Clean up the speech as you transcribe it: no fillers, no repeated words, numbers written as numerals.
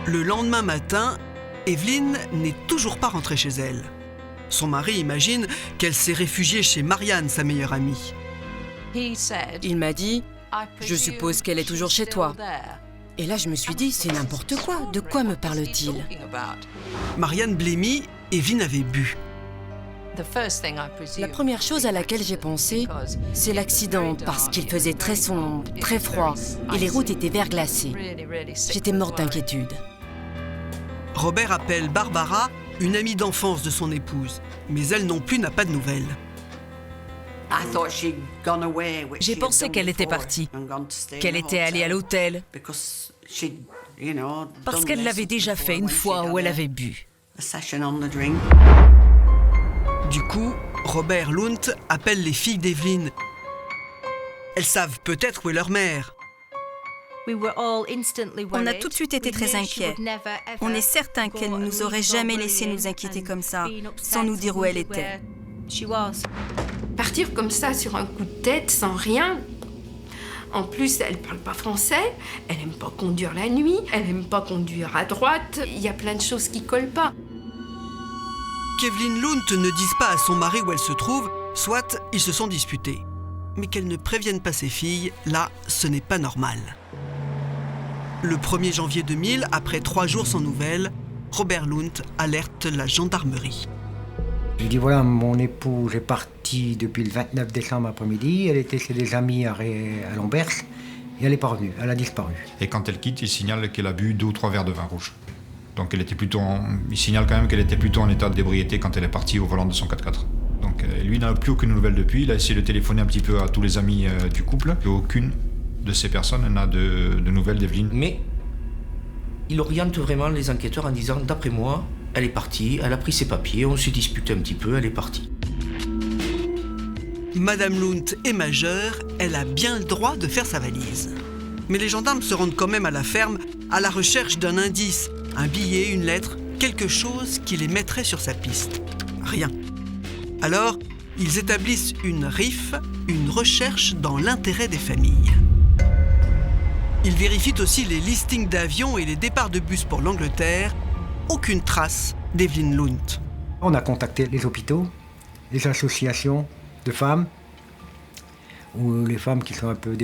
Le lendemain matin, Evelyn n'est toujours pas rentrée chez elle. Son mari imagine qu'elle s'est réfugiée chez Marianne, sa meilleure amie. Il m'a dit « Je suppose qu'elle est toujours chez toi ». Et là, je me suis dit « C'est n'importe quoi, de quoi me parle-t-il » Marianne blêmie, Evelyn avait bu. La première chose à laquelle j'ai pensé, c'est l'accident, parce qu'il faisait très sombre, très froid, et les routes étaient verglacées. J'étais morte d'inquiétude. Robert appelle Barbara, une amie d'enfance de son épouse, mais elle non plus n'a pas de nouvelles. J'ai pensé qu'elle était partie, qu'elle était allée à l'hôtel, parce qu'elle l'avait déjà fait une fois où elle avait bu. Du coup, Robert Lunt appelle les filles d'Evelyn. Elles savent peut-être où est leur mère. On a tout de suite été très inquiets. On est certain qu'elle ne nous aurait jamais laissé nous inquiéter comme ça, sans nous dire où elle était. Partir comme ça sur un coup de tête, sans rien. En plus, elle parle pas français, elle aime pas conduire la nuit, elle aime pas conduire à droite. Il y a plein de choses qui collent pas. Qu'Evelyn Lunt ne dise pas à son mari où elle se trouve, soit ils se sont disputés. Mais qu'elle ne prévienne pas ses filles, là, ce n'est pas normal. Le 1er janvier 2000, après 3 jours sans nouvelles, Robert Lunt alerte la gendarmerie. Je lui dis voilà, mon épouse est partie depuis le 29 décembre après-midi, elle était chez des amis à Lombers, et elle n'est pas revenue, elle a disparu. Et quand elle quitte, il signale qu'elle a bu 2 ou 3 verres de vin rouge. Donc il signale quand même qu'elle était plutôt en état d'ébriété quand elle est partie au volant de son 4x4. Donc lui n'a plus aucune nouvelle depuis, il a essayé de téléphoner un petit peu à tous les amis du couple, et aucune de ces personnes n'a de nouvelles d'Evelyn. Mais il oriente vraiment les enquêteurs en disant « D'après moi, elle est partie, elle a pris ses papiers, on s'est disputé un petit peu, elle est partie. » Madame Lunt est majeure, elle a bien le droit de faire sa valise. Mais les gendarmes se rendent quand même à la ferme à la recherche d'un indice, un billet, une lettre, quelque chose qui les mettrait sur sa piste. Rien. Alors, ils établissent une RIF, une recherche dans l'intérêt des familles. Ils vérifient aussi les listings d'avions et les départs de bus pour l'Angleterre. Aucune trace d'Evelyn Lunt. On a contacté les hôpitaux, les associations de femmes, ou les femmes qui sont un peu